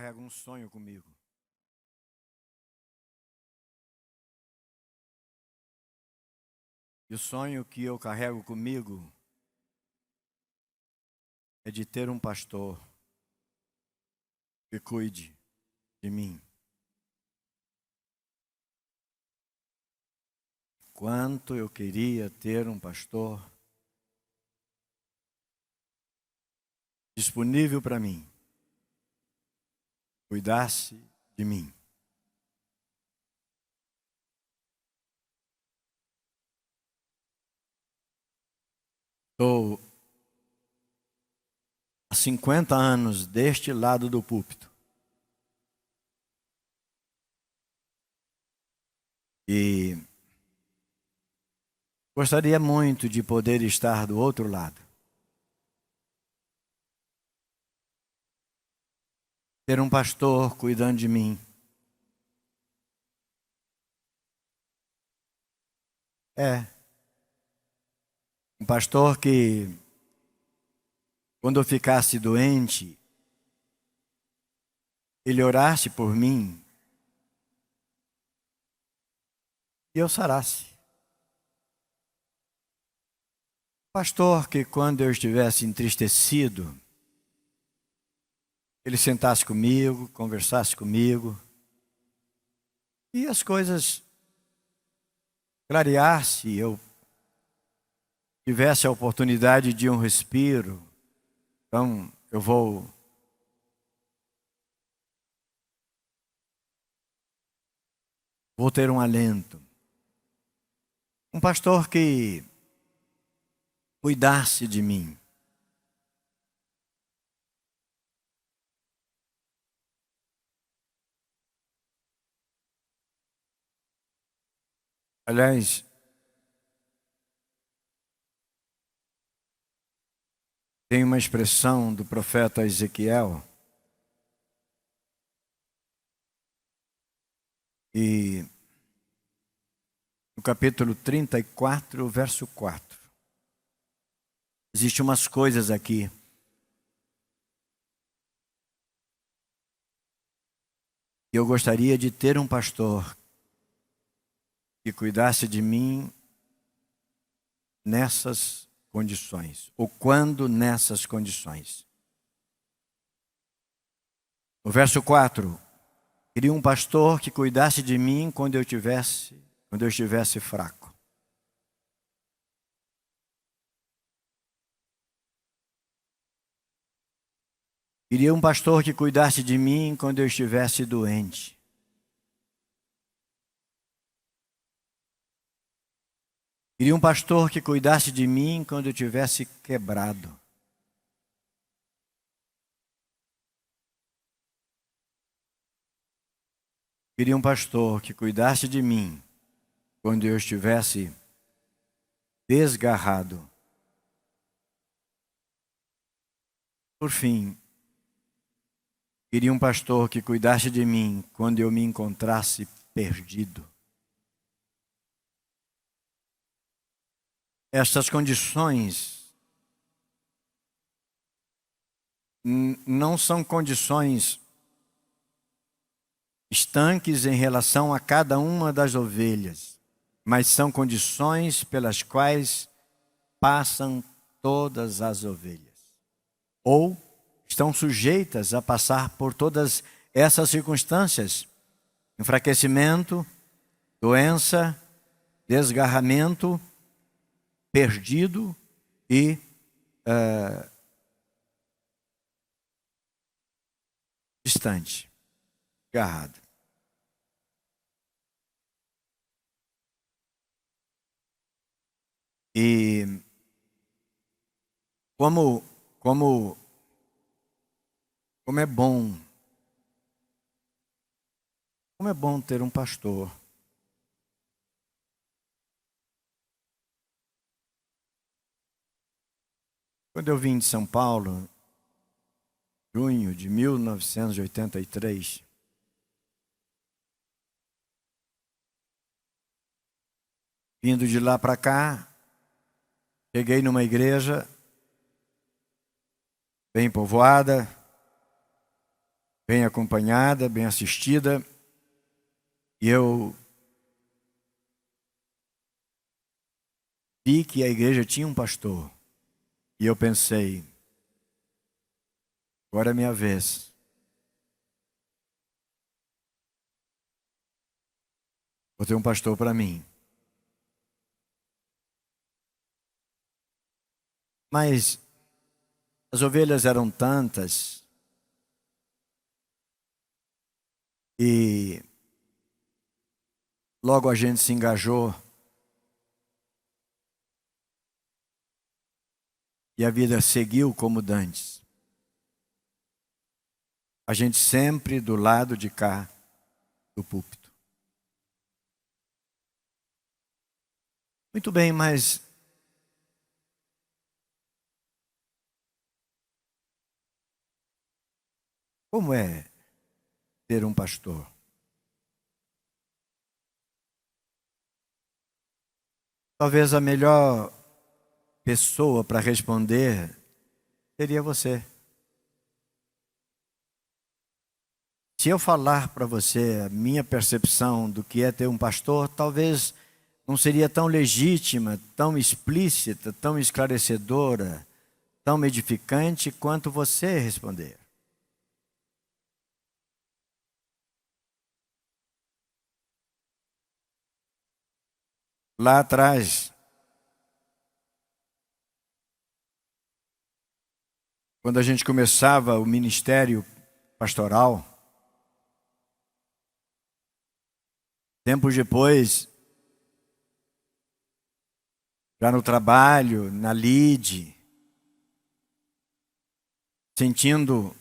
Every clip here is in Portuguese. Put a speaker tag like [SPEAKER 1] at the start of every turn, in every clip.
[SPEAKER 1] carrego um sonho comigo. E o sonho que eu carrego comigo é de ter um pastor que cuide de mim. Quanto eu queria ter um pastor disponível para mim, cuidasse de mim. Estou há 50 anos deste lado do púlpito. E gostaria muito de poder estar do outro lado. Ter um pastor cuidando de mim. Um pastor que, quando eu ficasse doente, ele orasse por mim e eu sarasse. Pastor que, quando eu estivesse entristecido, ele sentasse comigo, conversasse comigo e as coisas clareasse, eu tivesse a oportunidade de um respiro. Então, eu vou ter um alento. Um pastor que cuidasse de mim. Aliás, tem uma expressão do profeta Ezequiel, e no capítulo 34, verso 4. Existem umas coisas aqui que eu gostaria de ter um pastor que cuidasse de mim nessas condições, ou quando nessas condições. No verso 4, queria um pastor que cuidasse de mim quando eu estivesse fraco. Queria um pastor que cuidasse de mim quando eu estivesse doente. Queria um pastor que cuidasse de mim quando eu estivesse quebrado. Queria um pastor que cuidasse de mim quando eu estivesse desgarrado. Por fim, queria um pastor que cuidasse de mim quando eu me encontrasse perdido. Estas condições não são condições estanques em relação a cada uma das ovelhas, mas são condições pelas quais passam todas as ovelhas, ou estão sujeitas a passar por todas essas circunstâncias: enfraquecimento, doença, desgarramento, perdido e distante, agarrado. E como é bom, ter um pastor. Quando eu vim de São Paulo, junho de 1983, vindo de lá para cá, cheguei numa igreja bem povoada, bem acompanhada, bem assistida, e eu vi que a igreja tinha um pastor. E eu pensei, agora é minha vez. Vou ter um pastor para mim. Mas as ovelhas eram tantas e logo a gente se engajou e a vida seguiu como dantes. A gente sempre do lado de cá do púlpito. Muito bem, mas como é ter um pastor? Talvez a melhor pessoa para responder seria você. Se eu falar para você a minha percepção do que é ter um pastor, talvez não seria tão legítima, tão explícita, tão esclarecedora, tão edificante quanto você responder. Lá atrás, quando a gente começava o ministério pastoral, tempos depois, já no trabalho, na lide, sentindo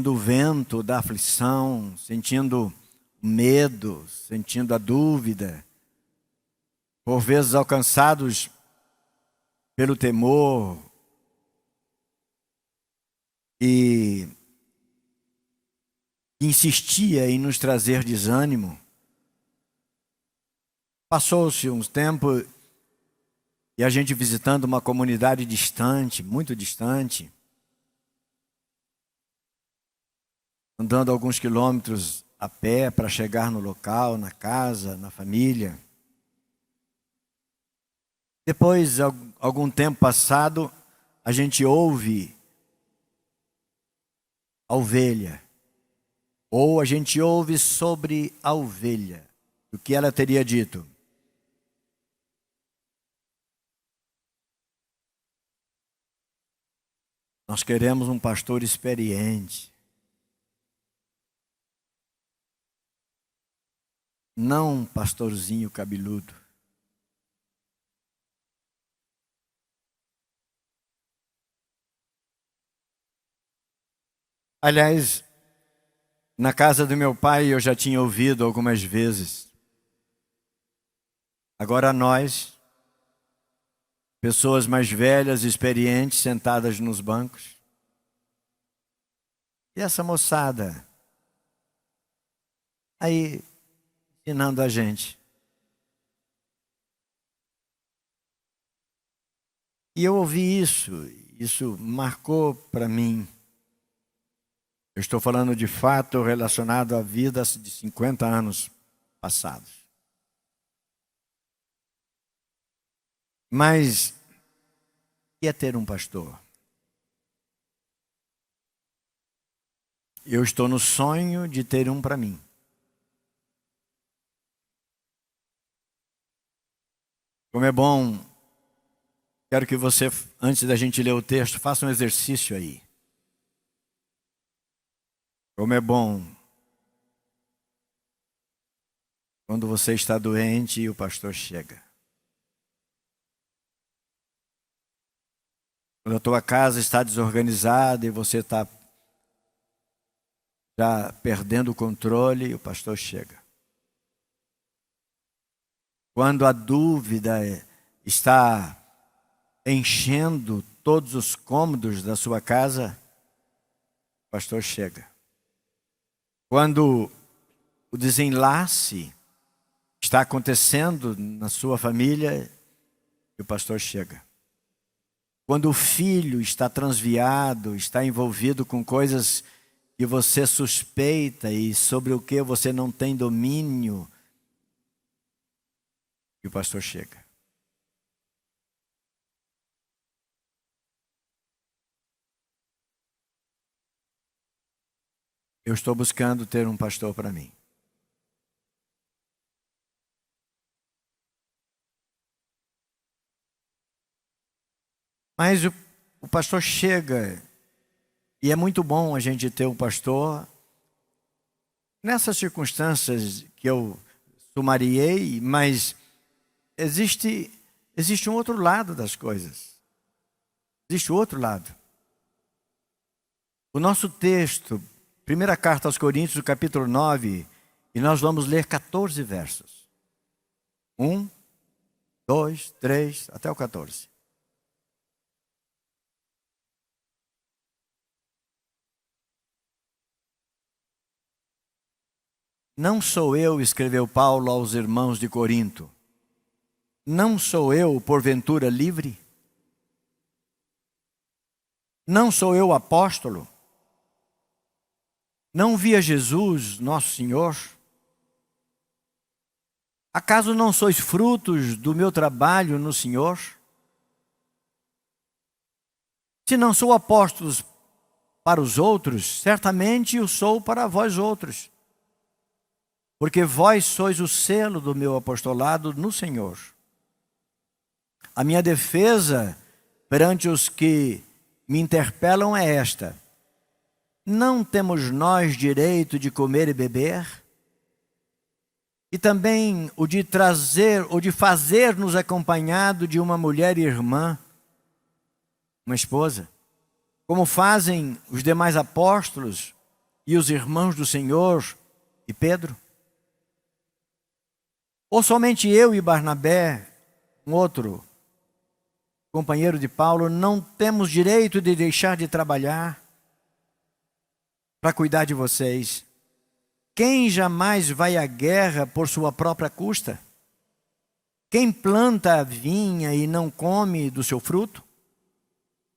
[SPEAKER 1] o vento da aflição, sentindo o medo, sentindo a dúvida, por vezes alcançados pelo temor e insistia em nos trazer desânimo. Passou-se uns tempos e a gente visitando uma comunidade distante, muito distante, andando alguns quilômetros a pé para chegar no local, na casa, na família. Depois, algum tempo passado, a gente ouve a ovelha, ou a gente ouve sobre a ovelha, o que ela teria dito. Nós queremos um pastor experiente, não um pastorzinho cabeludo. Aliás, na casa do meu pai eu já tinha ouvido algumas vezes. Agora nós, pessoas mais velhas, experientes, sentadas nos bancos. E essa moçada aí ensinando a gente. E eu ouvi isso marcou para mim. Eu estou falando de fato relacionado à vida de 50 anos passados. Mas, o que é ter um pastor? Eu estou no sonho de ter um para mim. Como é bom, quero que você, antes da gente ler o texto, faça um exercício aí. Como é bom quando você está doente e o pastor chega. Quando a tua casa está desorganizada e você está já perdendo o controle e o pastor chega. Quando a dúvida está enchendo todos os cômodos da sua casa, o pastor chega. Quando o desenlace está acontecendo na sua família, o pastor chega. Quando o filho está transviado, está envolvido com coisas e você suspeita e sobre o que você não tem domínio, e o pastor chega. Eu estou buscando ter um pastor para mim. Mas o pastor chega, e é muito bom a gente ter um pastor nessas circunstâncias que eu sumariei, mas existe um outro lado das coisas. Existe outro lado. O nosso texto, primeira carta aos Coríntios, capítulo 9, e nós vamos ler 14 versos. 1, 2, 3, até o 14. Não sou eu, escreveu Paulo aos irmãos de Corinto. Não sou eu, porventura, livre? Não sou eu apóstolo? Não via Jesus, nosso Senhor? Acaso não sois frutos do meu trabalho no Senhor? Se não sou apóstolo para os outros, certamente o sou para vós outros. Porque vós sois o selo do meu apostolado no Senhor. A minha defesa perante os que me interpelam é esta: não temos nós direito de comer e beber? E também o de trazer, ou de fazer-nos acompanhado de uma mulher irmã, uma esposa, como fazem os demais apóstolos e os irmãos do Senhor e Pedro? Ou somente eu e Barnabé, um outro companheiro de Paulo, não temos direito de deixar de trabalhar para cuidar de vocês? Quem jamais vai à guerra por sua própria custa? Quem planta a vinha e não come do seu fruto?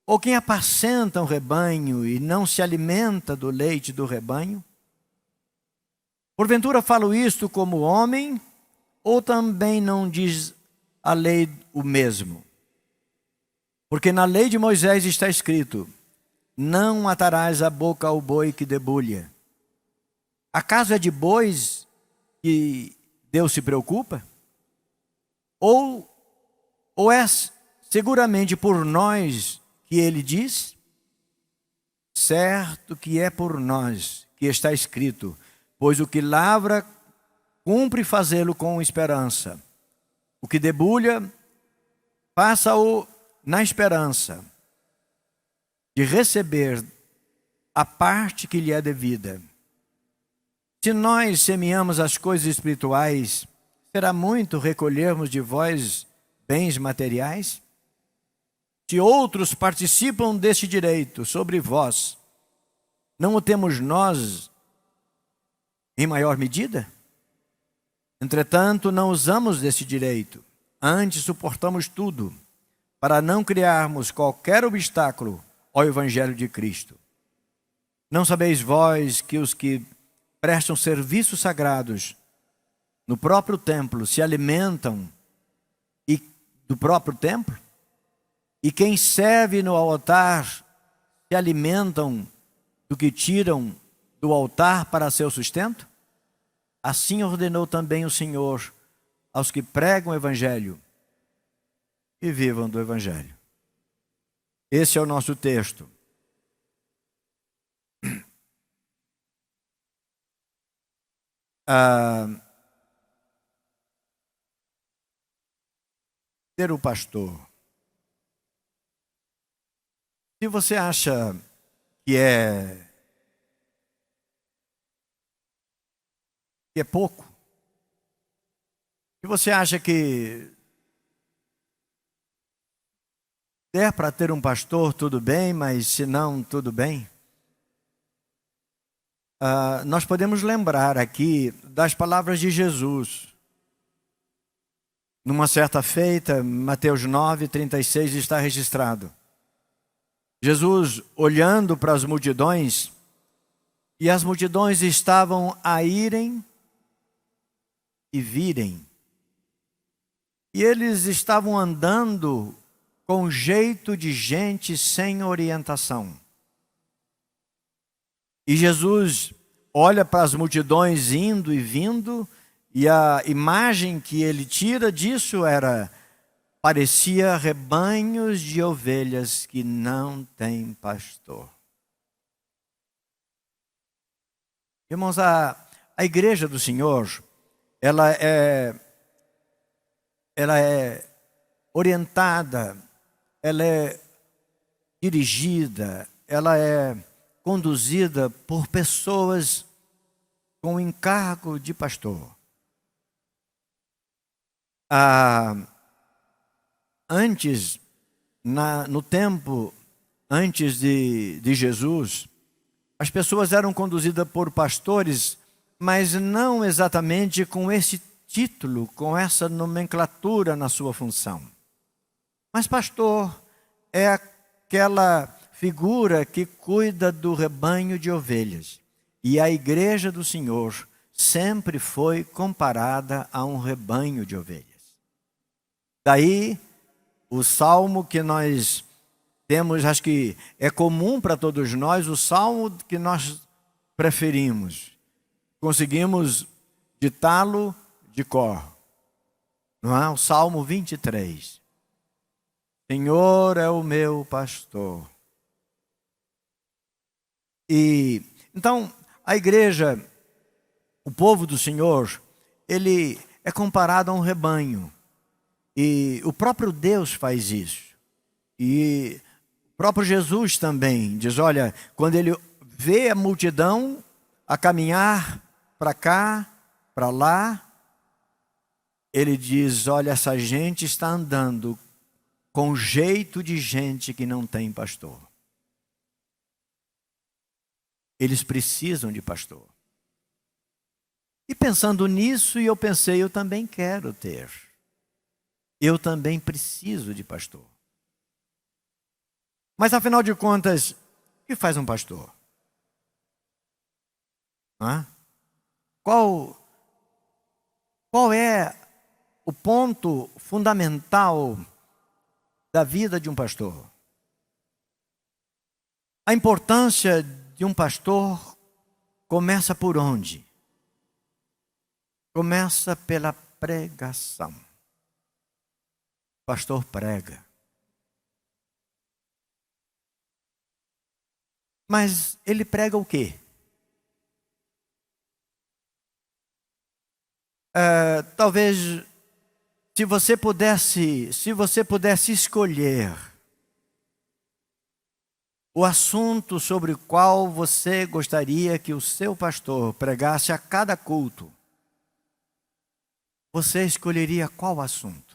[SPEAKER 1] Ou quem apacenta um rebanho e não se alimenta do leite do rebanho? Porventura falo isto como homem, ou também não diz a lei o mesmo? Porque na lei de Moisés está escrito: não atarás a boca ao boi que debulha. Acaso é de bois que Deus se preocupa? Ou é seguramente por nós que ele diz? Certo que é por nós que está escrito: pois o que lavra, cumpre fazê-lo com esperança. O que debulha, faça-o na esperança de receber a parte que lhe é devida. Se nós semeamos as coisas espirituais, será muito recolhermos de vós bens materiais? Se outros participam deste direito sobre vós, não o temos nós em maior medida? Entretanto, não usamos desse direito, antes suportamos tudo, para não criarmos qualquer obstáculo ao Evangelho de Cristo. Não sabeis vós que os que prestam serviços sagrados no próprio templo se alimentam do próprio templo? E quem serve no altar se alimentam do que tiram do altar para seu sustento? Assim ordenou também o Senhor aos que pregam o Evangelho e vivam do Evangelho. Esse é o nosso texto. Ser o pastor. Se você acha que é pouco, se você acha que der para ter um pastor, tudo bem, mas se não, tudo bem. Nós podemos lembrar aqui das palavras de Jesus. Numa certa feita, Mateus 9, 36 está registrado. Jesus, olhando para as multidões, E as multidões estavam a irem e virem. E eles estavam andando com jeito de gente sem orientação. E Jesus olha para as multidões indo e vindo, e a imagem que ele tira disso parecia rebanhos de ovelhas que não têm pastor. Irmãos, a igreja do Senhor, ela é orientada, ela é dirigida, ela é conduzida por pessoas com encargo de pastor. Antes, no tempo antes de Jesus, as pessoas eram conduzidas por pastores, mas não exatamente com esse título, com essa nomenclatura na sua função. Mas pastor é aquela figura que cuida do rebanho de ovelhas. E a igreja do Senhor sempre foi comparada a um rebanho de ovelhas. Daí, o salmo que nós temos, acho que é comum para todos nós, o salmo que nós preferimos. Conseguimos ditá-lo de cor. Não é? O Salmo 23. Senhor é o meu pastor. E então, a igreja, o povo do Senhor, ele é comparado a um rebanho. E o próprio Deus faz isso. E o próprio Jesus também diz, olha, quando ele vê a multidão a caminhar para cá, para lá, ele diz, olha, essa gente está andando com jeito de gente que não tem pastor. Eles precisam de pastor. E pensando nisso, eu pensei, eu também quero ter. Eu também preciso de pastor. Mas afinal de contas, o que faz um pastor? Qual é o ponto fundamental da vida de um pastor? A importância de um pastor começa por onde? Começa pela pregação. O pastor prega. Mas ele prega o quê? Talvez, se você pudesse escolher o assunto sobre o qual você gostaria que o seu pastor pregasse a cada culto, você escolheria qual assunto?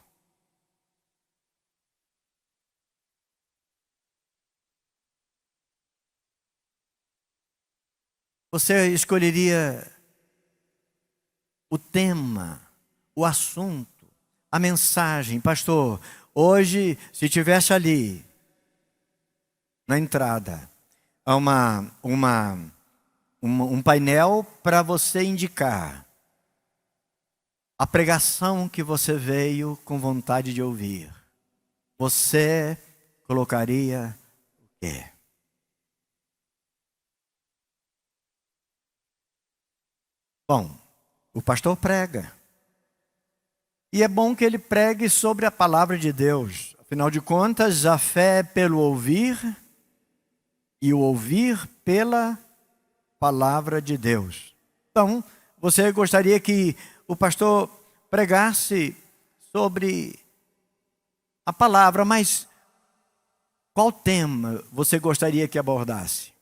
[SPEAKER 1] Você escolheria o tema, o assunto, a mensagem. Pastor, hoje, se tivesse ali, na entrada, um painel para você indicar a pregação que você veio com vontade de ouvir, você colocaria o quê? Bom, o pastor prega. E é bom que ele pregue sobre a palavra de Deus. Afinal de contas, a fé é pelo ouvir e o ouvir pela palavra de Deus. Então, você gostaria que o pastor pregasse sobre a palavra, mas qual tema você gostaria que abordasse?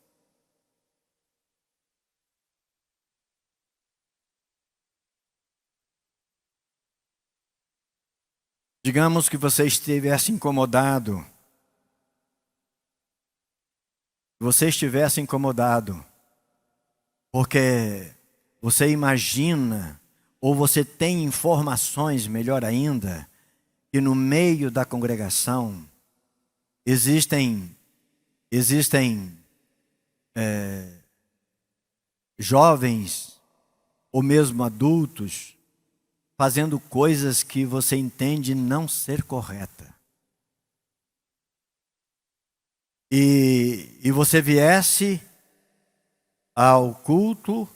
[SPEAKER 1] Digamos que você estivesse incomodado. Porque você imagina, ou você tem informações, melhor ainda, que no meio da congregação existem jovens ou mesmo adultos fazendo coisas que você entende não ser correta. E você viesse ao culto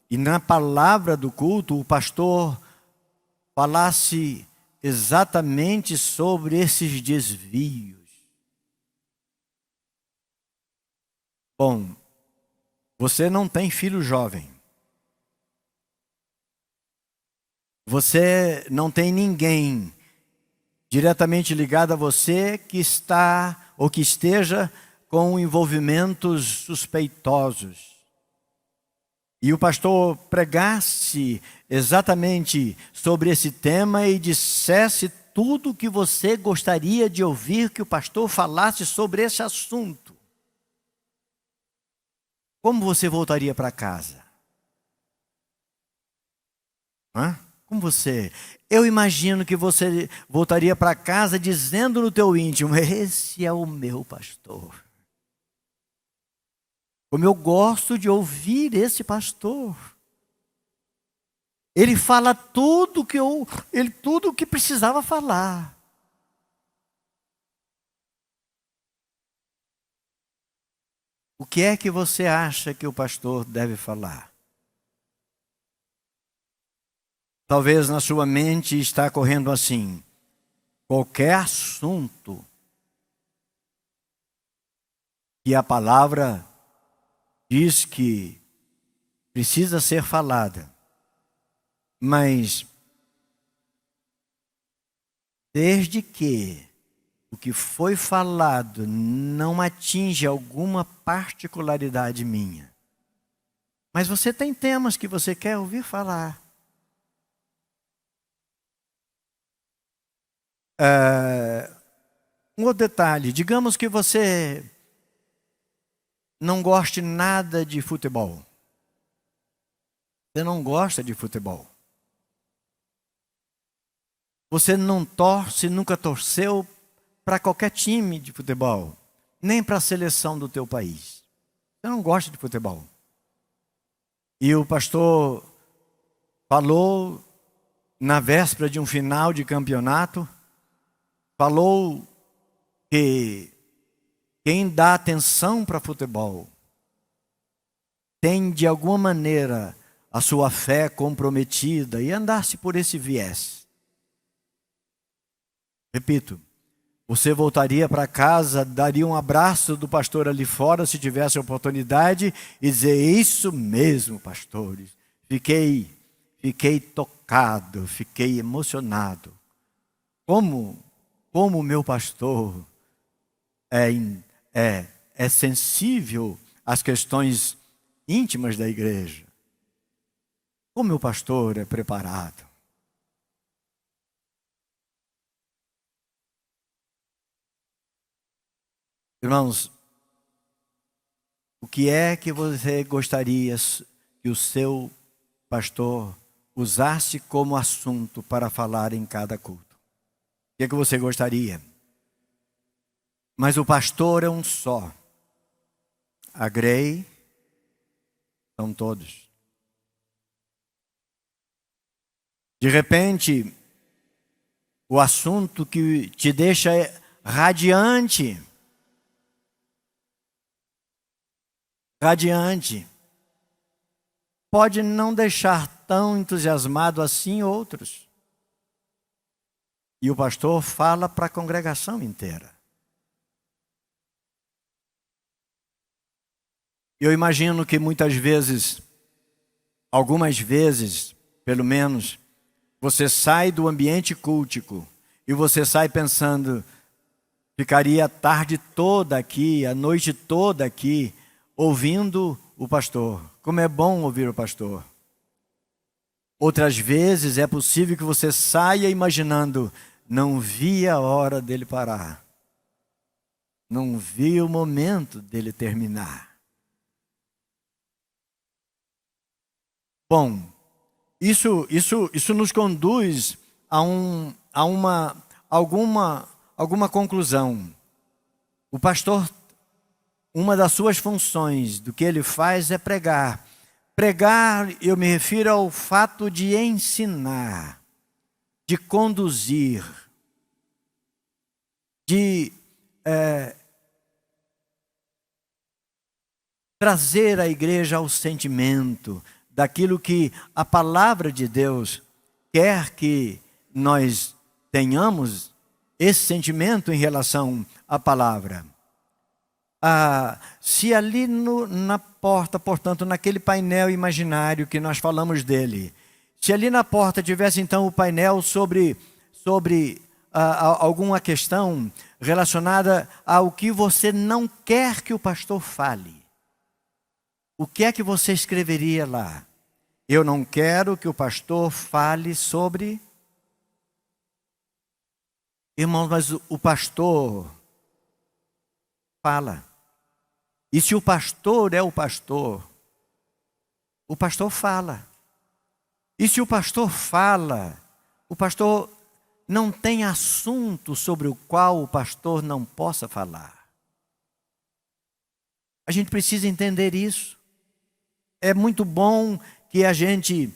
[SPEAKER 1] e na palavra do culto o pastor falasse exatamente sobre esses desvios. Bom, você não tem filho jovem. Você não tem ninguém diretamente ligado a você que está ou que esteja com envolvimentos suspeitosos. E o pastor pregasse exatamente sobre esse tema e dissesse tudo o que você gostaria de ouvir que o pastor falasse sobre esse assunto. Como você voltaria para casa? Como você? Eu imagino que você voltaria para casa dizendo no teu íntimo: esse é o meu pastor. Como eu gosto de ouvir esse pastor. Ele fala tudo tudo o que precisava falar. O que é que você acha que o pastor deve falar? Talvez na sua mente está correndo assim: qualquer assunto que a palavra diz que precisa ser falada, mas desde que o que foi falado não atinge alguma particularidade minha. Mas você tem temas que você quer ouvir falar. Um outro detalhe, digamos que você não goste nada de futebol. Você não gosta de futebol. Você não torce, nunca torceu para qualquer time de futebol, nem para a seleção do teu país. Você não gosta de futebol. E o pastor falou na véspera de um final de campeonato, falou que quem dá atenção para futebol tem de alguma maneira a sua fé comprometida e andasse por esse viés. Repito, você voltaria para casa, daria um abraço do pastor ali fora, se tivesse a oportunidade, e dizer: isso mesmo, pastores, fiquei tocado, fiquei emocionado. Como o meu pastor é sensível às questões íntimas da igreja. Como meu pastor é preparado. Irmãos, o que é que você gostaria que o seu pastor usasse como assunto para falar em cada culto? O que é que você gostaria? Mas o pastor é um só. A Grey são todos. De repente, o assunto que te deixa radiante, pode não deixar tão entusiasmado assim outros. E o pastor fala para a congregação inteira. Eu imagino que muitas vezes, algumas vezes, pelo menos, você sai do ambiente cultico e você sai pensando: ficaria a tarde toda aqui, a noite toda aqui, ouvindo o pastor. Como é bom ouvir o pastor. Outras vezes é possível que você saia imaginando: não vi a hora dele parar. Não vi o momento dele terminar. Bom, isso nos conduz a alguma conclusão. O pastor, uma das suas funções, do que ele faz é pregar Pregar, eu me refiro ao fato de ensinar, de conduzir, de trazer a igreja ao sentimento daquilo que a palavra de Deus quer que nós tenhamos, esse sentimento em relação à palavra. Se ali na porta, portanto, naquele painel imaginário que nós falamos dele, se ali na porta tivesse então o painel sobre alguma questão relacionada ao que você não quer que o pastor fale, o que é que você escreveria lá? Eu não quero que o pastor fale sobre... Irmãos, mas o pastor fala. E se o pastor é o pastor fala. E se o pastor fala, o pastor não tem assunto sobre o qual o pastor não possa falar. A gente precisa entender isso. É muito bom que a gente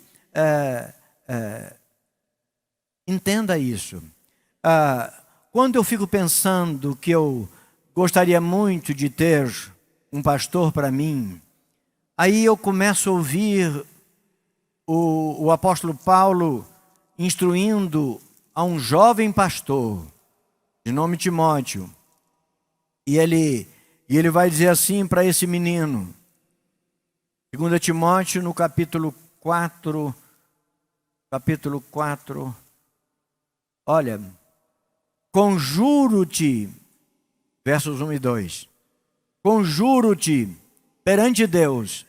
[SPEAKER 1] entenda isso. Quando eu fico pensando que eu gostaria muito de ter um pastor para mim, aí eu começo a ouvir o apóstolo Paulo instruindo a um jovem pastor, de nome Timóteo, e ele vai dizer assim para esse menino, 2 Timóteo no capítulo 4, olha, conjuro-te, versos 1 e 2, conjuro-te perante Deus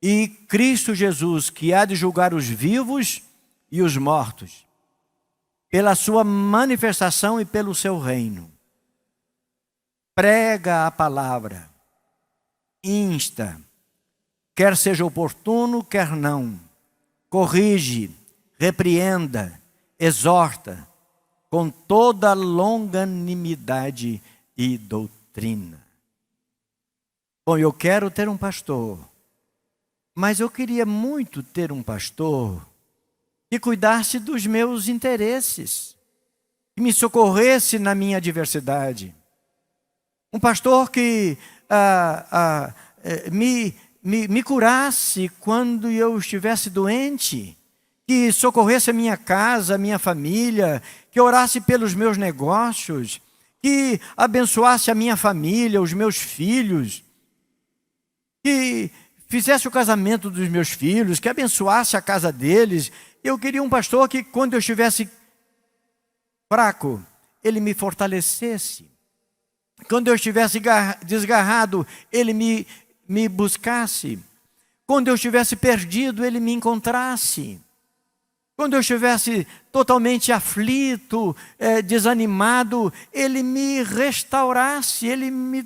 [SPEAKER 1] e Cristo Jesus, que há de julgar os vivos e os mortos, pela sua manifestação e pelo seu reino. Prega a palavra, insta, quer seja oportuno, quer não, corrige, repreenda, exorta, com toda longanimidade e doutrina. Bom, eu quero ter um pastor, mas eu queria muito ter um pastor que cuidasse dos meus interesses, que me socorresse na minha adversidade. Um pastor que me curasse quando eu estivesse doente, que socorresse a minha casa, a minha família, que orasse pelos meus negócios, que abençoasse a minha família, os meus filhos, que fizesse o casamento dos meus filhos, que abençoasse a casa deles. Eu queria um pastor que, quando eu estivesse fraco, ele me fortalecesse. Quando eu estivesse desgarrado, ele me buscasse. Quando eu estivesse perdido, ele me encontrasse. Quando eu estivesse totalmente aflito, desanimado, ele me restaurasse, ele me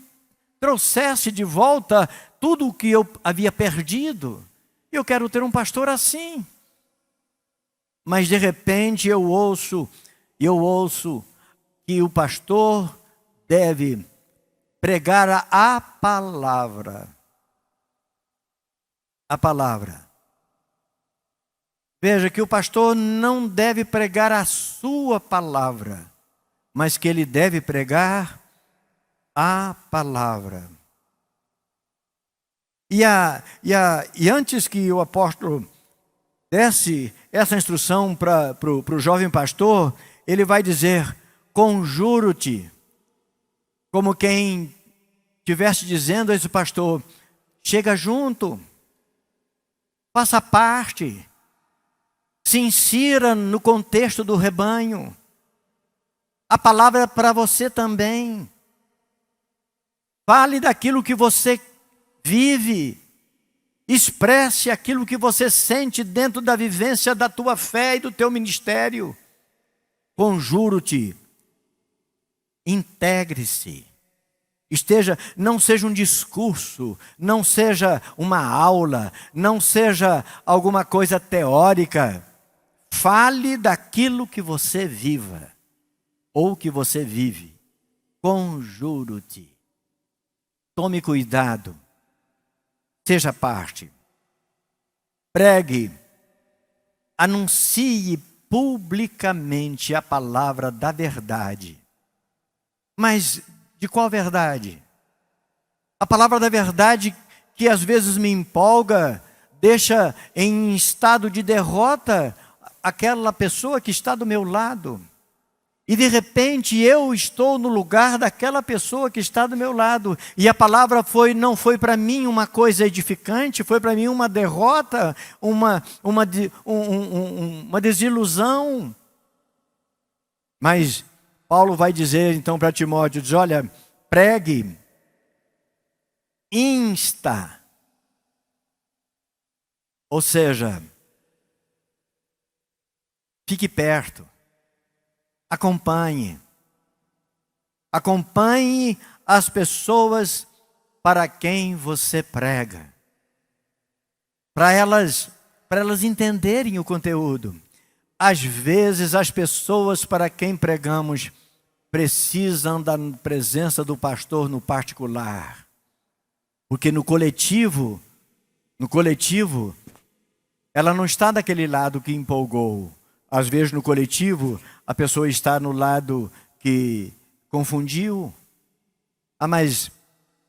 [SPEAKER 1] trouxesse de volta tudo o que eu havia perdido. Eu quero ter um pastor assim. Mas de repente eu ouço que o pastor deve pregar a palavra. A palavra. Veja que o pastor não deve pregar a sua palavra, mas que ele deve pregar a palavra. E antes que o apóstolo desse essa instrução para o jovem pastor, ele vai dizer, conjuro-te, como quem estivesse dizendo a esse pastor, chega junto, faça parte, se insira no contexto do rebanho. A palavra é para você também. Fale daquilo que você vive. Expresse aquilo que você sente dentro da vivência da tua fé e do teu ministério. Conjuro-te. Integre-se. Não seja um discurso, não seja uma aula, não seja alguma coisa teórica. Fale daquilo que você viva, ou que você vive. Conjuro-te. Tome cuidado. Seja parte. pregue, anuncie publicamente a palavra da verdade. Mas de qual verdade? A palavra da verdade que às vezes me empolga, deixa em estado de derrota aquela pessoa que está do meu lado. E de repente eu estou no lugar daquela pessoa que está do meu lado. E a palavra não foi para mim uma coisa edificante, foi para mim uma derrota, uma desilusão. Mas Paulo vai dizer então para Timóteo, diz, olha, pregue, insta. Ou seja, fique perto. Acompanhe as pessoas para quem você prega, para elas entenderem o conteúdo. Às vezes as pessoas para quem pregamos precisam da presença do pastor no particular, porque no coletivo, ela não está daquele lado que empolgou. Às vezes no coletivo, a pessoa está no lado que confundiu. Mas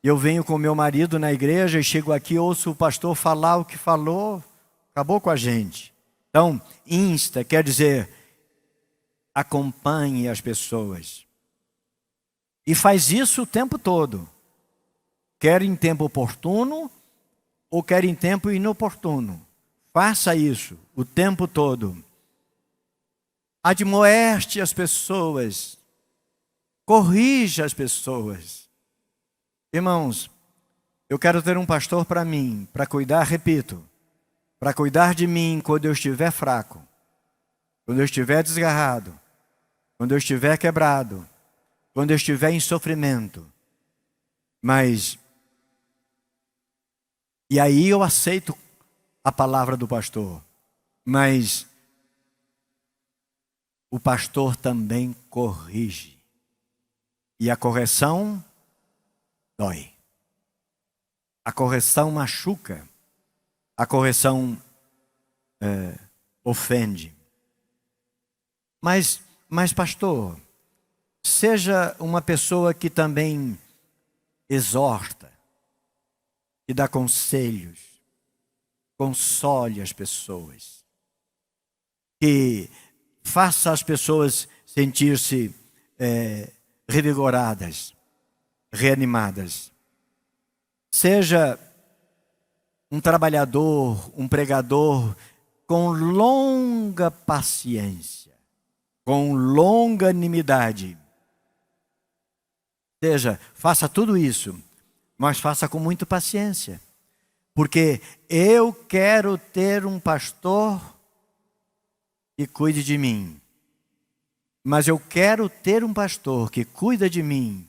[SPEAKER 1] eu venho com meu marido na igreja e chego aqui, ouço o pastor falar o que falou, acabou com a gente. Então, insta quer dizer, acompanhe as pessoas. E faz isso o tempo todo. Quer em tempo oportuno ou quer em tempo inoportuno. Faça isso o tempo todo. Admoeste as pessoas, corrija as pessoas. Irmãos, eu quero ter um pastor para mim, para cuidar, repito, para cuidar de mim quando eu estiver fraco, quando eu estiver desgarrado, quando eu estiver quebrado, quando eu estiver em sofrimento. E aí eu aceito a palavra do pastor, mas o pastor também corrige. E a correção dói. A correção machuca. A correção ofende. Mas pastor, seja uma pessoa que também exorta, que dá conselhos, console as pessoas, que faça as pessoas sentir-se revigoradas, reanimadas. Seja um trabalhador, um pregador com longa paciência, com longanimidade. Faça tudo isso, mas faça com muita paciência. Porque eu quero ter um pastor que cuide de mim. Mas eu quero ter um pastor que cuida de mim.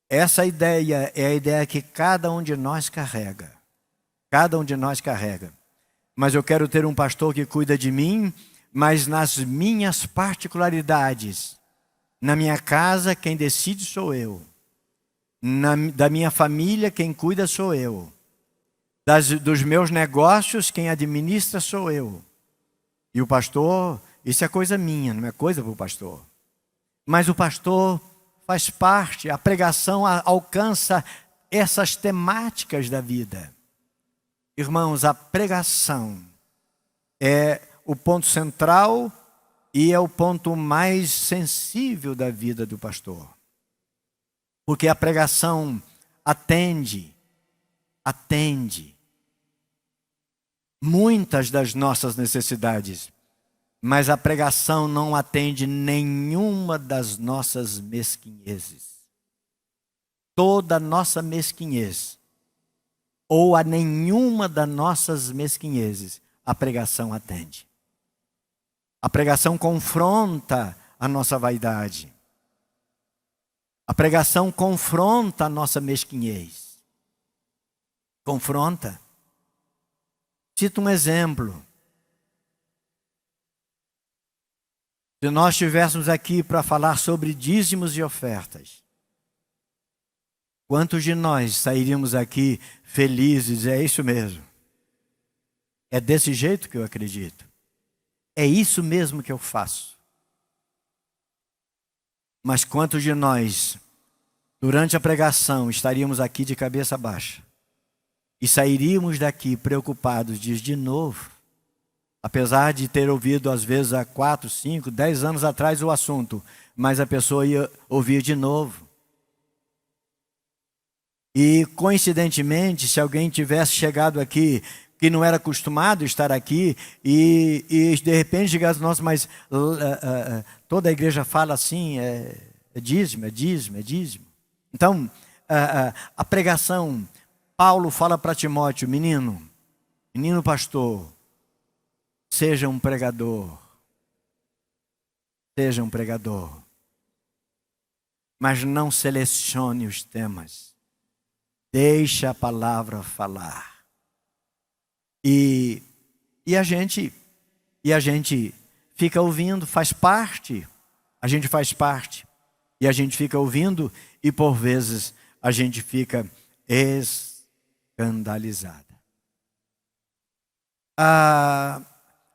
[SPEAKER 1] Essa ideia é a ideia que cada um de nós carrega. Cada um de nós carrega. Mas eu quero ter um pastor que cuida de mim, mas nas minhas particularidades. Na minha casa, quem decide sou eu. Da minha família, quem cuida sou eu. Dos meus negócios, quem administra sou eu. E o pastor, isso é coisa minha, não é coisa para o pastor. Mas o pastor faz parte, a pregação alcança essas temáticas da vida. Irmãos, a pregação é o ponto central e é o ponto mais sensível da vida do pastor. Porque a pregação atende muitas das nossas necessidades, mas a pregação não atende nenhuma das nossas mesquinhezes. Toda nossa mesquinhez, ou a nenhuma das nossas mesquinhezes, a pregação atende. A pregação confronta a nossa vaidade. A pregação confronta a nossa mesquinhez. Confronta. Cito um exemplo. Se nós estivéssemos aqui para falar sobre dízimos e ofertas, quantos de nós sairíamos aqui felizes? É isso mesmo. É desse jeito que eu acredito. É isso mesmo que eu faço. Mas quantos de nós, durante a pregação, estaríamos aqui de cabeça baixa e sairíamos daqui preocupados de novo, apesar de ter ouvido às vezes há 4, 5, 10 anos atrás o assunto, mas a pessoa ia ouvir de novo. E coincidentemente, se alguém tivesse chegado aqui que não era acostumado a estar aqui e de repente chegasse, nossa, mas toda a igreja fala assim, é dízimo, é dízimo, é dízimo. Então, a pregação, Paulo fala para Timóteo, menino pastor, seja um pregador, mas não selecione os temas, deixa a palavra falar. E a gente fica ouvindo, faz parte, a gente faz parte, e a gente fica ouvindo, e por vezes a gente fica escandalizada.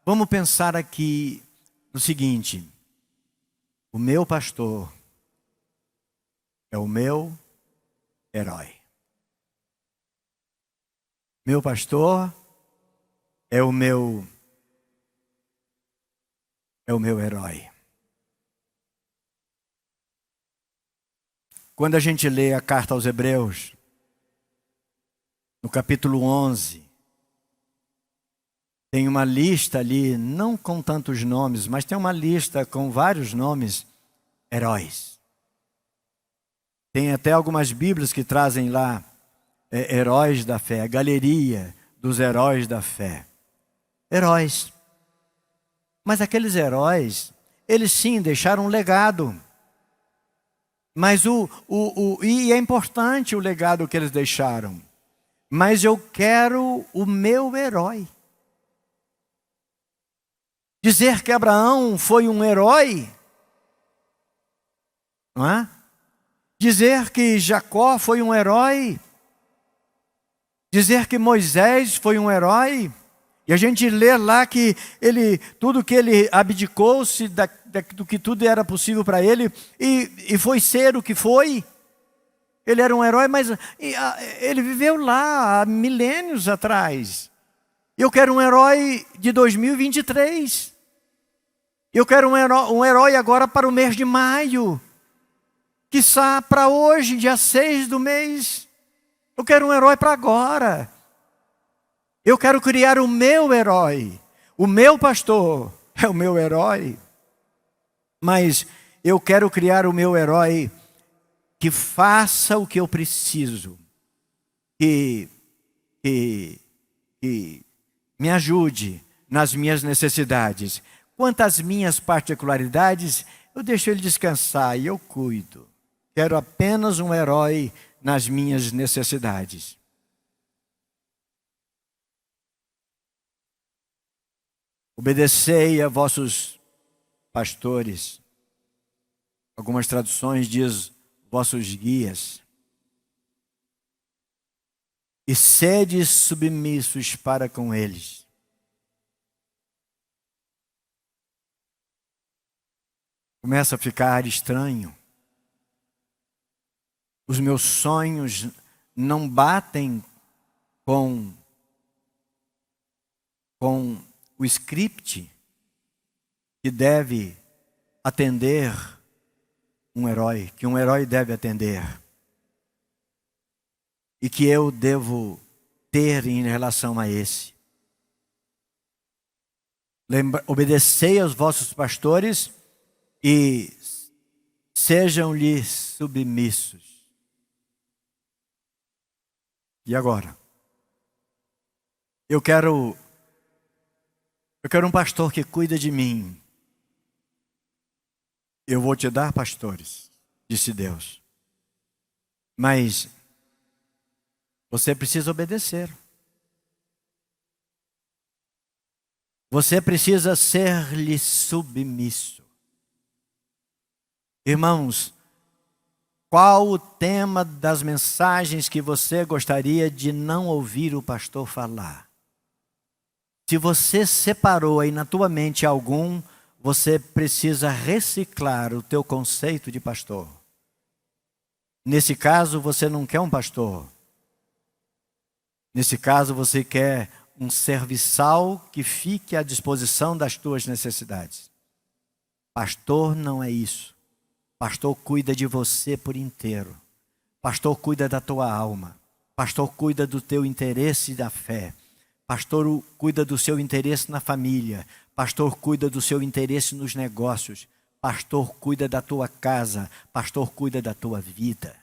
[SPEAKER 1] Vamos pensar aqui no seguinte: o meu pastor é o meu herói. Meu pastor é o meu herói. Quando a gente lê a carta aos Hebreus, no capítulo 11, tem uma lista ali, não com tantos nomes, mas tem uma lista com vários nomes, heróis. Tem até algumas bíblias que trazem lá heróis da fé, a galeria dos heróis da fé. Heróis. Mas aqueles heróis, eles sim deixaram um legado. Mas e é importante o legado que eles deixaram. Mas eu quero o meu herói. Dizer que Abraão foi um herói, não é? Dizer que Jacó foi um herói. Dizer que Moisés foi um herói. E a gente lê lá que tudo que ele abdicou-se do que tudo era possível para ele e foi ser o que foi. Ele era um herói, mas ele viveu lá há milênios atrás. Eu quero um herói de 2023. Eu quero um herói agora para o mês de maio. Quiçá para hoje, dia 6 do mês. Eu quero um herói para agora. Eu quero criar o meu herói. O meu pastor é o meu herói. Mas eu quero criar o meu herói que faça o que eu preciso. Que me ajude nas minhas necessidades. Quanto às minhas particularidades, eu deixo ele descansar e eu cuido. Quero apenas um herói nas minhas necessidades. Obedecei a vossos pastores. Algumas traduções diz vossos guias. E sede submissos para com eles. Começa a ficar estranho. Os meus sonhos não batem com o script que deve atender um herói, que um herói deve atender. E que eu devo ter em relação a esse. Obedecei aos vossos pastores e sejam-lhes submissos. E agora? Eu quero um pastor que cuida de mim. Eu vou te dar pastores, disse Deus. Mas você precisa obedecer. Você precisa ser-lhe submisso. Irmãos, Qual o tema das mensagens que você gostaria de não ouvir o pastor falar? Se você separou aí na tua mente algum, você precisa reciclar o teu conceito de pastor. Nesse caso, você não quer um pastor. Nesse caso, você quer um serviçal que fique à disposição das tuas necessidades. Pastor não é isso. Pastor cuida de você por inteiro. Pastor cuida da tua alma. Pastor cuida do teu interesse da fé. Pastor cuida do seu interesse na família. Pastor cuida do seu interesse nos negócios. Pastor cuida da tua casa. Pastor cuida da tua vida.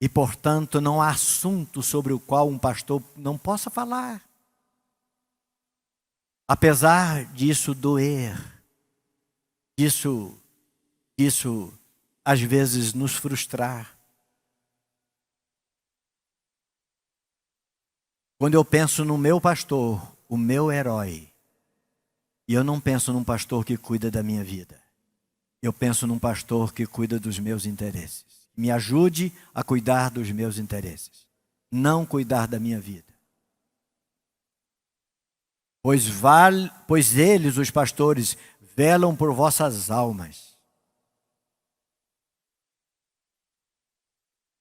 [SPEAKER 1] E, portanto, não há assunto sobre o qual um pastor não possa falar. Apesar disso doer, disso às vezes nos frustrar. Quando eu penso no meu pastor, o meu herói, e eu não penso num pastor que cuida da minha vida. Eu penso num pastor que cuida dos meus interesses. Me ajude a cuidar dos meus interesses, não cuidar da minha vida. Pois eles, os pastores, velam por vossas almas.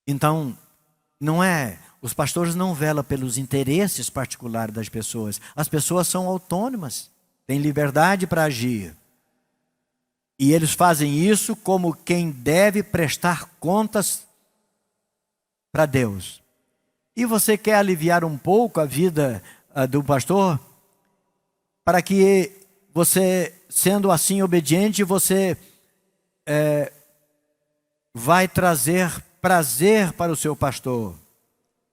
[SPEAKER 1] Então, os pastores não velam pelos interesses particulares das pessoas. As pessoas são autônomas, têm liberdade para agir. E eles fazem isso como quem deve prestar contas para Deus. E você quer aliviar um pouco a vida do pastor? Para que você, sendo assim obediente, você vai trazer prazer para o seu pastor.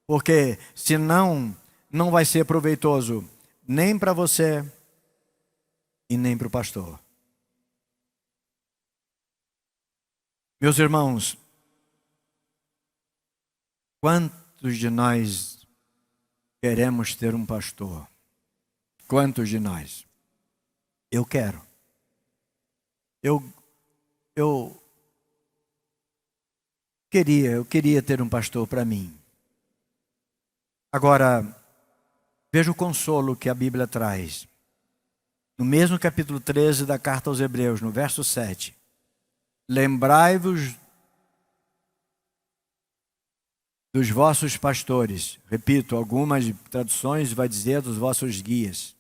[SPEAKER 1] Porque senão não vai ser proveitoso nem para você e nem para o pastor. Meus irmãos, quantos de nós queremos ter um pastor? Quantos de nós? Eu quero. Eu queria ter um pastor para mim. Agora, veja o consolo que a Bíblia traz. No mesmo capítulo 13 da carta aos Hebreus, no verso 7. Lembrai-vos dos vossos pastores. Repito, algumas traduções vai dizer dos vossos guias,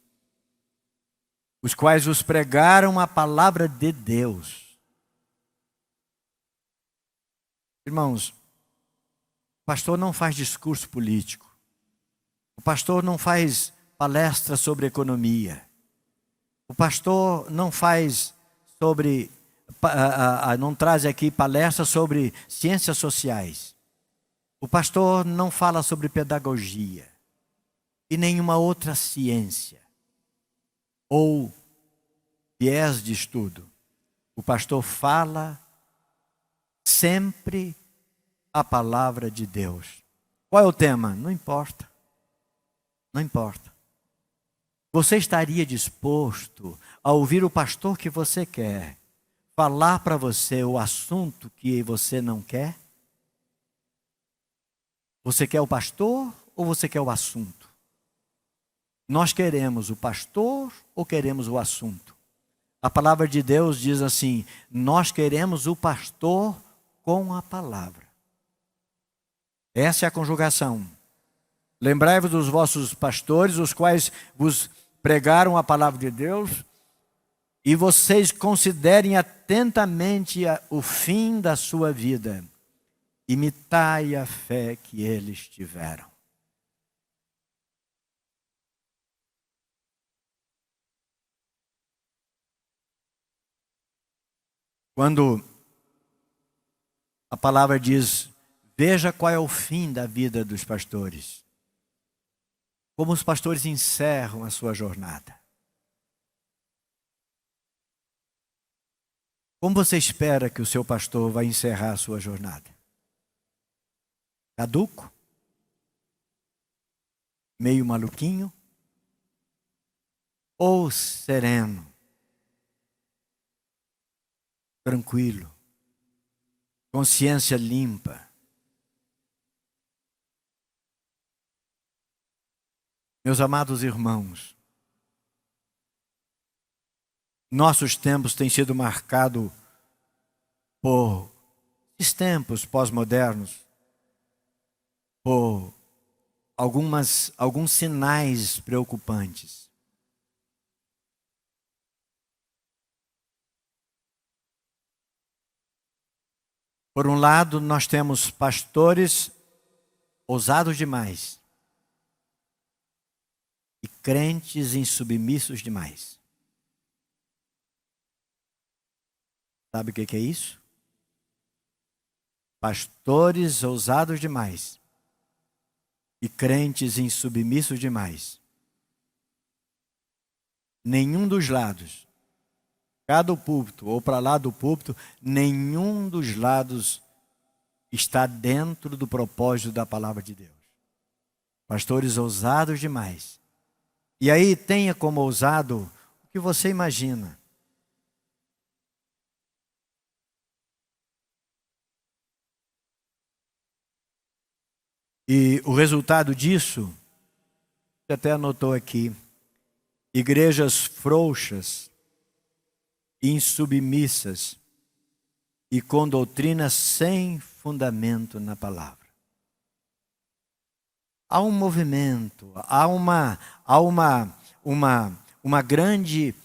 [SPEAKER 1] os quais vos pregaram a palavra de Deus. Irmãos, o pastor não faz discurso político. O pastor não faz palestra sobre economia. O pastor não faz não traz aqui palestra sobre ciências sociais. O pastor não fala sobre pedagogia e nenhuma outra ciência ou viés de estudo. O pastor fala sempre a palavra de Deus. Qual é o tema? Não importa. Não importa. Você estaria disposto a ouvir o pastor que você quer falar para você o assunto que você não quer? Você quer o pastor ou você quer o assunto? Nós queremos o pastor ou queremos o assunto? A palavra de Deus diz assim: nós queremos o pastor com a palavra. Essa é a conjugação. Lembrai-vos dos vossos pastores, os quais vos pregaram a palavra de Deus, e vocês considerem atentamente o fim da sua vida. Imitai a fé que eles tiveram. Quando a palavra diz, veja qual é o fim da vida dos pastores. Como os pastores encerram a sua jornada. Como você espera que o seu pastor vai encerrar a sua jornada? Caduco? Meio maluquinho? Ou sereno? Tranquilo? consciência limpa. Meus amados irmãos, nossos tempos têm sido marcados por esses tempos pós-modernos, por alguns sinais preocupantes. Por um lado, nós temos pastores ousados demais e crentes insubmissos demais. Sabe o que é isso? Pastores ousados demais e crentes insubmissos demais. Nenhum dos lados, cá do púlpito ou para lá do púlpito, nenhum dos lados está dentro do propósito da palavra de Deus. Pastores ousados demais. E aí tenha como ousado o que você imagina. E o resultado disso, você até anotou aqui, igrejas frouxas, insubmissas e com doutrinas sem fundamento na palavra. Há um movimento, há uma grande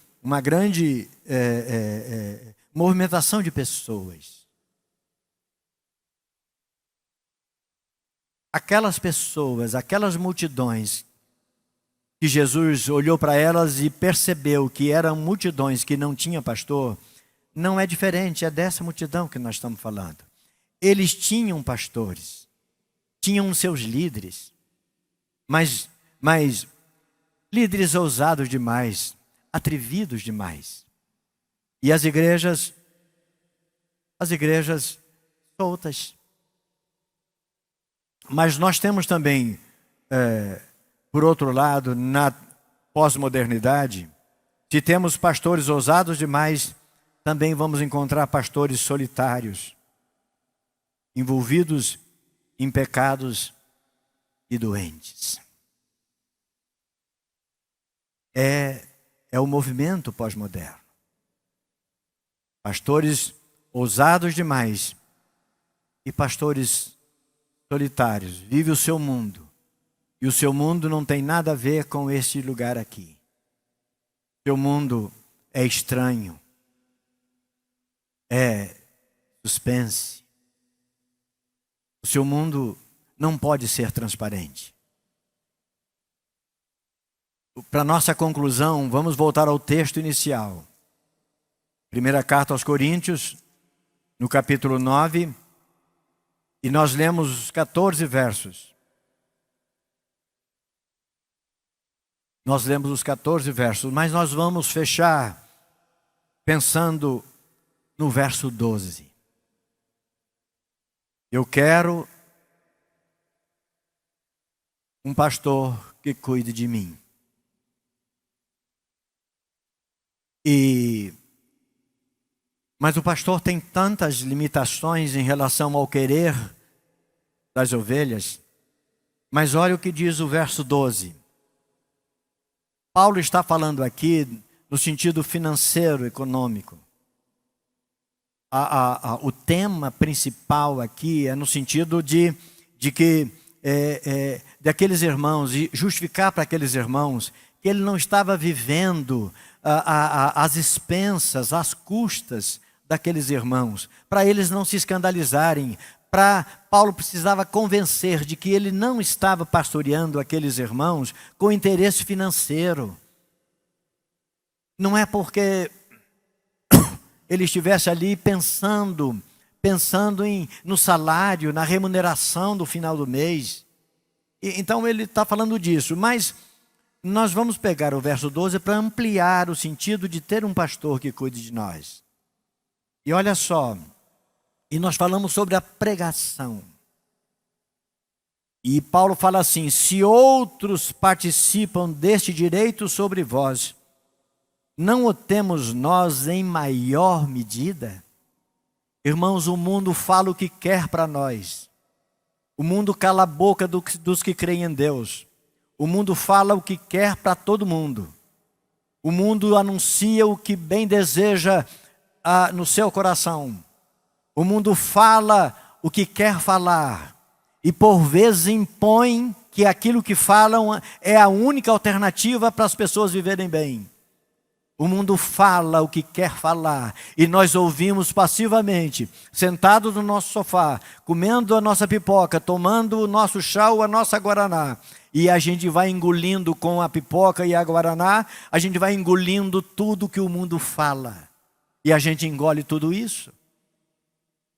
[SPEAKER 1] movimentação de pessoas. Aquelas pessoas, aquelas multidões, que Jesus olhou para elas e percebeu que eram multidões que não tinham pastor, não é diferente, é dessa multidão que nós estamos falando. Eles tinham pastores, tinham seus líderes, mas líderes ousados demais, atrevidos demais. E as igrejas soltas. Mas nós temos também, por outro lado, na pós-modernidade, se temos pastores ousados demais, também vamos encontrar pastores solitários, envolvidos em pecados e doentes. É o movimento pós-moderno. Pastores ousados demais e pastores solitários, vive o seu mundo. E o seu mundo não tem nada a ver com este lugar aqui. O seu mundo é estranho, é suspense. O seu mundo não pode ser transparente. Para nossa conclusão, vamos voltar ao texto inicial. Primeira carta aos Coríntios, no capítulo 9, e nós lemos os 14 versos. Nós lemos os 14 versos, mas nós vamos fechar pensando no verso 12. Eu quero um pastor que cuide de mim. Mas o pastor tem tantas limitações em relação ao querer das ovelhas. Mas olha o que diz o verso 12. Paulo está falando aqui no sentido financeiro, econômico. O tema principal aqui é no sentido de que daqueles irmãos, e justificar para aqueles irmãos que ele não estava vivendo às expensas, às custas daqueles irmãos, para eles não se escandalizarem. Paulo precisava convencer de que ele não estava pastoreando aqueles irmãos com interesse financeiro. Não é porque ele estivesse ali pensando no salário, na remuneração do final do mês. Então ele está falando disso, mas nós vamos pegar o verso 12 para ampliar o sentido de ter um pastor que cuide de nós. E olha só, e nós falamos sobre a pregação. E Paulo fala assim: se outros participam deste direito sobre vós, não o temos nós em maior medida? Irmãos, o mundo fala o que quer para nós. O mundo cala a boca dos que creem em Deus. O mundo fala o que quer para todo mundo. O mundo anuncia o que bem deseja no seu coração. O mundo fala o que quer falar. E por vezes impõe que aquilo que falam é a única alternativa para as pessoas viverem bem. O mundo fala o que quer falar e nós ouvimos passivamente, sentados no nosso sofá, comendo a nossa pipoca, tomando o nosso chá ou a nossa guaraná. E a gente vai engolindo com a pipoca e a guaraná, a gente vai engolindo tudo que o mundo fala. E a gente engole tudo isso.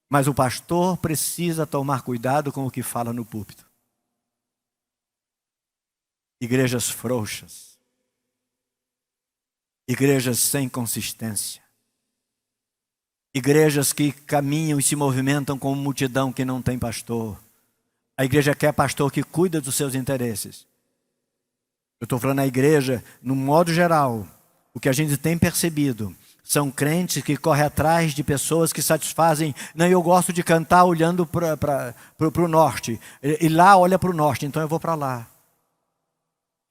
[SPEAKER 1] Mas o pastor precisa tomar cuidado com o que fala no púlpito. Igrejas frouxas. Igrejas sem consistência. Igrejas que caminham e se movimentam com multidão que não tem pastor. A igreja quer pastor que cuida dos seus interesses. Eu estou falando a igreja, no modo geral, o que a gente tem percebido são crentes que correm atrás de pessoas que satisfazem. Não, eu gosto de cantar olhando para o norte. E lá olha para o norte, então eu vou para lá.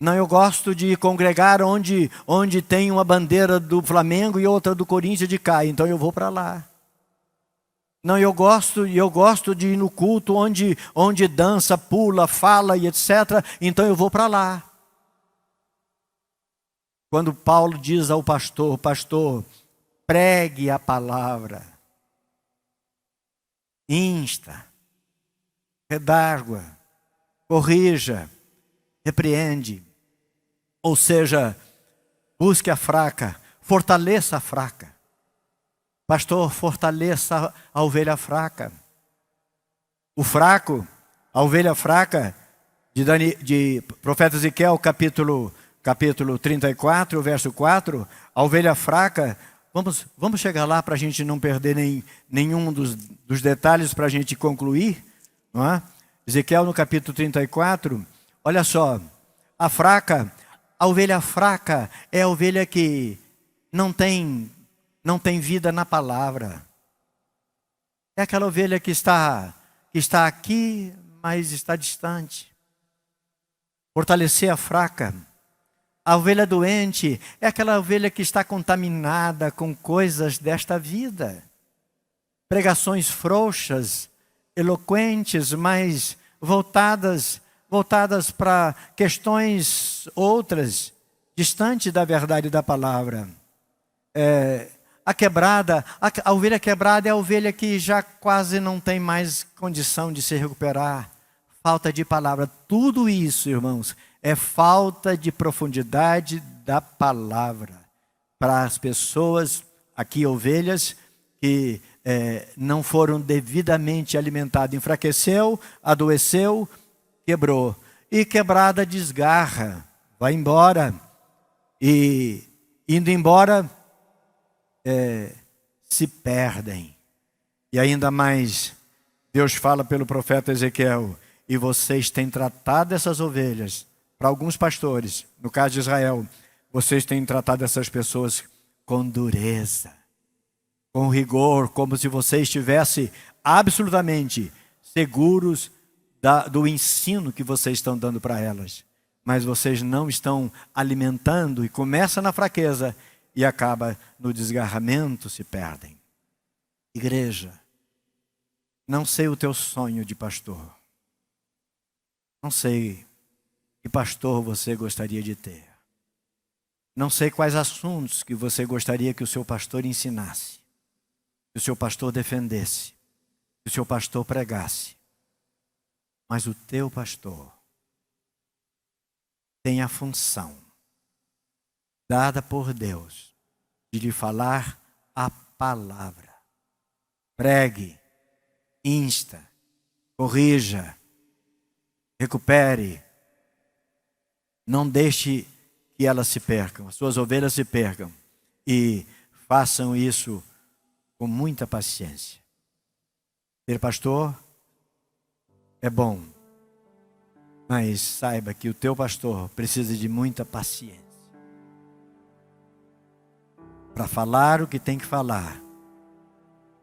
[SPEAKER 1] Não, eu gosto de congregar onde tem uma bandeira do Flamengo e outra do Corinthians de cá, então eu vou para lá. Não, eu gosto de ir no culto onde dança, pula, fala e etc. Então eu vou para lá. Quando Paulo diz ao pastor, pregue a palavra, insta, redargua, corrija, repreende. Ou seja, busque a fraca, fortaleça a fraca. Pastor, fortaleça a ovelha fraca. O fraco, a ovelha fraca, de profeta Ezequiel, capítulo 34, verso 4, a ovelha fraca, vamos chegar lá para a gente não perder nenhum dos detalhes para a gente concluir, não é? Ezequiel no capítulo 34, olha só, a ovelha fraca é a ovelha que não tem vida na palavra. É aquela ovelha que está aqui, mas está distante. Fortalecer a fraca. A ovelha doente é aquela ovelha que está contaminada com coisas desta vida. Pregações frouxas, eloquentes, mas voltadas para questões outras, distantes da verdade da palavra. A ovelha quebrada é a ovelha que já quase não tem mais condição de se recuperar. Falta de palavra. Tudo isso, irmãos, é falta de profundidade da palavra. Para as pessoas, aqui ovelhas, que não foram devidamente alimentadas. Enfraqueceu, adoeceu, quebrou. E quebrada desgarra, vai embora. E indo embora, se perdem. E ainda mais, Deus fala pelo profeta Ezequiel, e vocês têm tratado essas ovelhas, para alguns pastores, no caso de Israel, vocês têm tratado essas pessoas com dureza, com rigor, como se vocês estivessem absolutamente seguros do ensino que vocês estão dando para elas. Mas vocês não estão alimentando e começa na fraqueza e acaba no desgarramento, se perdem. Igreja, não sei o teu sonho de pastor. Não sei que pastor você gostaria de ter. Não sei quais assuntos que você gostaria que o seu pastor ensinasse, que o seu pastor defendesse, que o seu pastor pregasse. Mas o teu pastor tem a função dada por Deus de lhe falar a palavra. Pregue, insta, corrija, recupere. Não deixe que elas se percam, as suas ovelhas se percam. E façam isso com muita paciência. Ser pastor é bom, mas saiba que o teu pastor precisa de muita paciência para falar o que tem que falar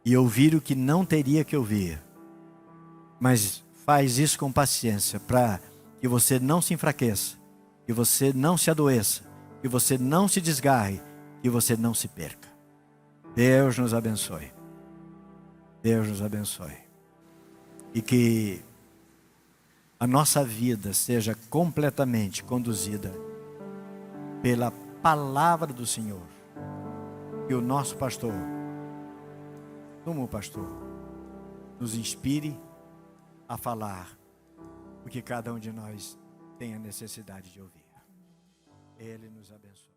[SPEAKER 1] e ouvir o que não teria que ouvir. Mas faz isso com paciência, para que você não se enfraqueça, que você não se adoeça, que você não se desgarre, que você não se perca. Deus nos abençoe. Deus nos abençoe. E que a nossa vida seja completamente conduzida pela palavra do Senhor. Que o nosso pastor, como pastor, nos inspire a falar o que cada um de nós tem a necessidade de ouvir. Ele nos abençoe.